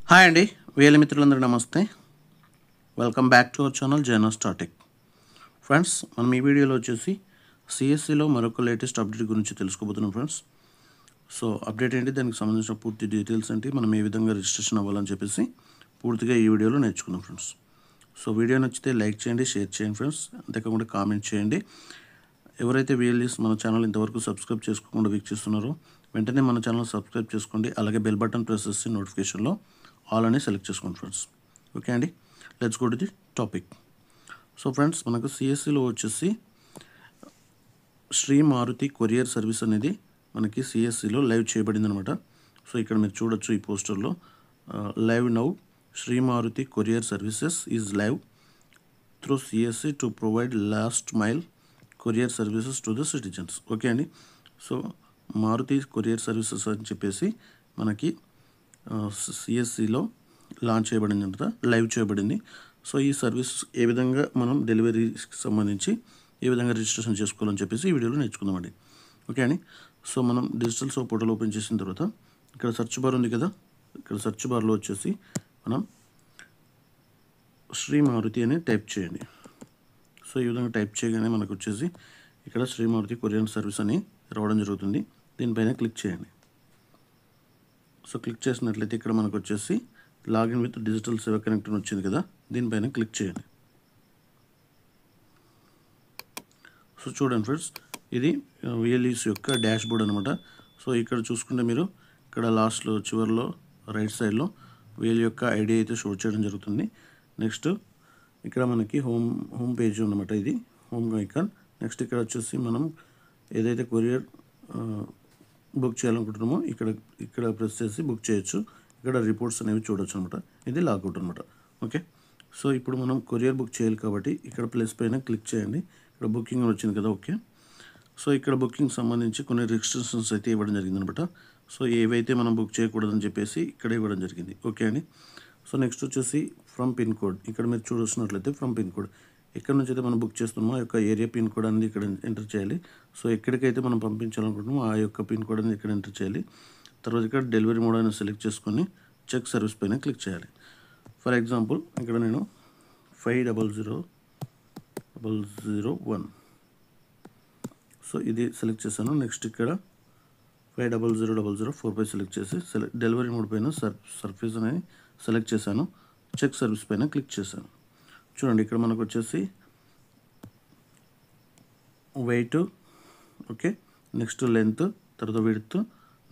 Hi అండి, వేల మిత్రులందరూ నమస్తే. Welcome back to our channel Journostatic. Friends, మనం ఈ వీడియోలో వచ్చేసి సిఎస్సిలో మరొక లేటెస్ట్ అప్డేట్ గురించి తెలుసుకోబోతున్నాం ఫ్రెండ్స్. సో అప్డేట్ ఏంటి, దానికి సంబంధించిన పూర్తి డీటెయిల్స్ ఏంటి, మనం ఏ విధంగా రిజిస్ట్రేషన్ అవ్వాలని చెప్పేసి పూర్తిగా ఈ వీడియోలో నేర్చుకున్నాం ఫ్రెండ్స్. సో వీడియో నచ్చితే లైక్ చేయండి, షేర్ చేయండి ఫ్రెండ్స్, అంతేకాకుండా కామెంట్ చేయండి. ఎవరైతే వీఎల్ఈస్ మన ఛానల్ ఇంతవరకు సబ్స్క్రైబ్ చేసుకోకుండా వీక్షిస్తున్నారో వెంటనే మన ఛానల్ సబ్స్క్రైబ్ చేసుకోండి. అలాగే బెల్ బటన్ ప్రెస్ చేసి నోటిఫికేషన్లో ఆల్ అని సెలెక్ట్ చేసుకోండి ఫ్రెండ్స్. ఓకే అండి, let's go to the topic. So friends, మనకు సిఎస్సిలో వచ్చేసి శ్రీ మారుతి కొరియర్ సర్వీస్ అనేది మనకి సిఎస్సిలో లైవ్ చేయబడింది అనమాట. సో ఇక్కడ మీరు చూడొచ్చు ఈ పోస్టర్లో, live now Shri Maruti courier services is live through CSC to provide last mile courier services to the citizens. Okay అండి, సో మారుతి కొరియర్ సర్వీసెస్ అని చెప్పేసి మనకి సిఎస్సిలో లాంచ్ చేయబడింది అంట, లైవ్ చేయబడింది. సో ఈ సర్వీస్ ఏ విధంగా మనం డెలివరీకి సంబంధించి ఏ విధంగా రిజిస్ట్రేషన్ చేసుకోవాలని చెప్పేసి ఈ వీడియోలో నేర్చుకుందామండి. ఓకే అండి, సో మనం డిజిటల్ సో పోర్టల్ ఓపెన్ చేసిన తర్వాత ఇక్కడ సెర్చ్ బార్ ఉంది కదా, ఇక్కడ సెర్చ్ బార్లో వచ్చేసి మనం శ్రీ మారుతి అని టైప్ చేయండి. సో ఈ విధంగా టైప్ చేయగానే మనకు వచ్చేసి ఇక్కడ శ్రీ మారుతి కొరియర్ సర్వీస్ అని రావడం జరుగుతుంది. దీనిపైన క్లిక్ చేయండి. సో క్లిక్ చేసినట్లయితే ఇక్కడ మనకు వచ్చేసి లాగిన్ విత్ డిజిటల్ సేవ కనెక్ట్ అని వచ్చింది కదా, దీనిపైన క్లిక్ చేయండి. సో చూడండి ఫ్రెండ్స్, ఇది విఎల్ఈస్ యొక్క డాష్ బోర్డ్ అనమాట. సో ఇక్కడ చూసుకుంటే మీరు ఇక్కడ లాస్ట్లో చివరిలో రైట్ సైడ్లో వీల్ యొక్క ఐడి అయితే షో చేయడం జరుగుతుంది. నెక్స్ట్ ఇక్కడ మనకి హోమ్ పేజ్ అనమాట, ఇది హోమ్ ఐకాన్. నెక్స్ట్ ఇక్కడ వచ్చేసి మనం ఏదైతే కొరియర్ బుక్ చేయాలనుకుంటున్నామో ఇక్కడ ప్రెస్ చేసి బుక్ చేయొచ్చు. ఇక్కడ రిపోర్ట్స్ అనేవి చూడొచ్చు అనమాట. ఇది లాగౌట్ అనమాట. ఓకే, సో ఇప్పుడు మనం కొరియర్ బుక్ చేయాలి కాబట్టి ఇక్కడ ప్లస్ పైన క్లిక్ చేయండి. ఇక్కడ బుకింగ్ వచ్చింది కదా. ఓకే, సో ఇక్కడ బుకింగ్ సంబంధించి కొన్ని రిస్ట్రిక్షన్స్ అయితే ఇవ్వడం జరిగింది అనమాట. సో ఏవైతే మనం బుక్ చేయకూడదని చెప్పేసి ఇక్కడ ఇవ్వడం జరిగింది. ఓకే అండి, సో నెక్స్ట్ వచ్చేసి ఫ్రమ్ పిన్ కోడ్. ఇక్కడ మీరు చూస్తున్నట్లయితే ఫ్రమ్ పిన్ కోడ్, ఎక్కడి నుంచి అయితే మనం బుక్ చేస్తున్నామో ఆ యొక్క ఏరియా పిన్ కోడ్ అనేది ఇక్కడ ఎంటర్ చేయాలి. సో ఎక్కడికైతే మనం పంపించాలనుకుంటున్నామో ఆ యొక్క పిన్ కోడ్ అనేది ఇక్కడ ఎంటర్ చేయాలి. తర్వాత ఇక్కడ డెలివరీ మోడ్ అనేది సెలెక్ట్ చేసుకొని చెక్ సర్వీస్ పైన క్లిక్ చేయాలి. ఫర్ ఎగ్జాంపుల్ ఇక్కడ నేను 500001 సో ఇది సెలెక్ట్ చేశాను. నెక్స్ట్ ఇక్కడ 500004 సెలెక్ట్ చేసి డెలివరీ మోడ్ పైన సర్వీస్ అనేది సెలెక్ట్ చేశాను. చెక్ సర్వీస్ పైన క్లిక్ చేశాను. చూడండి ఇక్కడ మనకు వచ్చేసి వెయిట్, ఓకే, నెక్స్ట్ లెంత్, తర్వాత విడ్త్,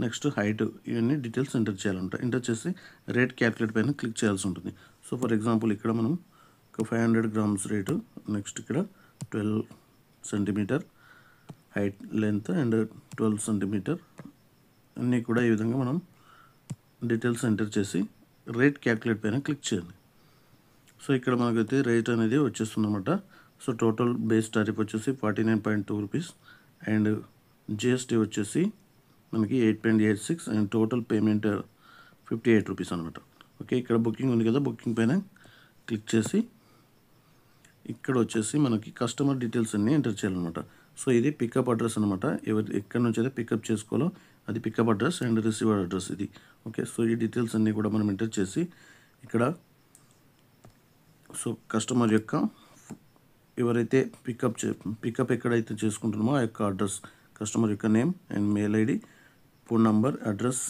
నెక్స్ట్ హైట్, ఇవన్నీ డీటెయిల్స్ ఎంటర్ చేయాలంట. ఎంటర్ చేసి రేట్ క్యాల్కులేట్ పైన క్లిక్ చేయాల్సి ఉంటుంది. సో ఫర్ ఎగ్జాంపుల్ ఇక్కడ మనం ఒక 500 గ్రామ్స్ రేటు, నెక్స్ట్ ఇక్కడ 12 centimetre height, length and 12 centimetre అన్నీ కూడా ఈ విధంగా మనం డీటెయిల్స్ ఎంటర్ చేసి రేట్ క్యాల్కులేట్ పైన క్లిక్ చేయండి. సో ఇక్కడ మనకైతే రేట్ అనేది వచ్చేస్తుంది అనమాట. సో టోటల్ బేస్ టారిఫ్ వచ్చేసి 49.2 రూపీస్ అండ్ జిఎస్టీ వచ్చేసి మనకి 8.86 అండ్ టోటల్ పేమెంట్ 58 రూపీస్ అనమాట. ఓకే, ఇక్కడ బుకింగ్ ఉంది కదా, బుకింగ్ పైన క్లిక్ చేసి ఇక్కడ వచ్చేసి మనకి కస్టమర్ డీటెయిల్స్ అన్నీ ఎంటర్ చేయాలన్నమాట. సో ఇది పికప్ అడ్రస్ అనమాట, ఎక్కడి నుంచి అయితే పికప్ చేసుకోవాలో అది pickup address and receiver address ఇది. ఓకే, సో ఈ డీటెయిల్స్ అన్నీ కూడా మనం ఎంటర్ చేసి ఇక్కడ సో కస్టమర్ యొక్క ఎవరైతే పికప్ ఎక్కడైతే చేసుకుంటున్నామో ఆ యొక్క అడ్రస్, కస్టమర్ యొక్క name and mail ID, phone number, address,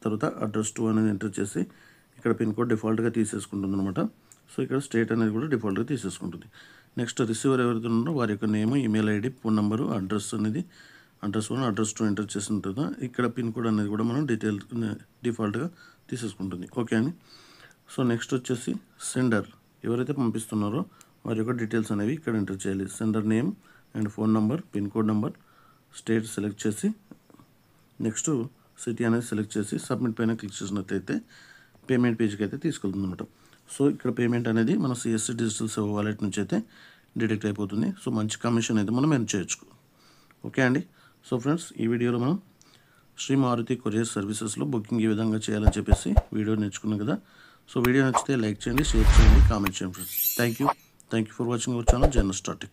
తర్వాత అడ్రస్ 2 అనేది ఎంటర్ చేసి ఇక్కడ పిన్ కోడ్ డిఫాల్ట్గా తీసేసుకుంటుంది అనమాట. సో ఇక్కడ స్టేట్ అనేది కూడా డిఫాల్ట్గా తీసేసుకుంటుంది. నెక్స్ట్ రిసీవర్ ఎవరైతే ఉన్నారో వారి యొక్క name, email ID, phone number, address అనేది అడ్రస్ 1, అడ్రస్ 2 ఎంటర్ చేసిన తర్వాత ఇక్కడ పిన్ కోడ్ అనేది కూడా మనం డిఫాల్ట్గా తీసేసుకుంటుంది. ఓకే అండి, సో నెక్స్ట్ వచ్చేసి సెండర్, ఎవరైతే పంపిస్తున్నారో వారి యొక్క డీటెయిల్స్ అనేవి ఇక్కడ ఎంటర్ చేయాలి. Sender name and phone number, pin code number, state select చేసి నెక్స్ట్ సిటీ అనేది సెలెక్ట్ చేసి సబ్మిట్ పైన క్లిక్ చేసినట్లయితే పేమెంట్ పేజ్కి అయితే తీసుకెళ్తుంది అనమాట. సో ఇక్కడ పేమెంట్ అనేది మన సిఎస్సి డిజిటల్ సేవ వాలెట్ నుంచి అయితే డిడక్ట్ అయిపోతుంది. సో మంచి కమిషన్ అయితే మనం ఎర్న్ చేయొచ్చు. ఓకే అండి, సో ఫ్రెండ్స్ ఈ వీడియోలో మనం శ్రీ మారుతి కొరియర్ సర్వీసెస్లో బుకింగ్ ఏ విధంగా చేయాలని చెప్పేసి వీడియో నేర్చుకున్నాం కదా. సో వీడియో నచ్చితే లైక్ చేయండి, షేర్ చేయండి, కామెంట్ చేయండి friends. Thank you for watching our channel జర్నోస్టాటిక్.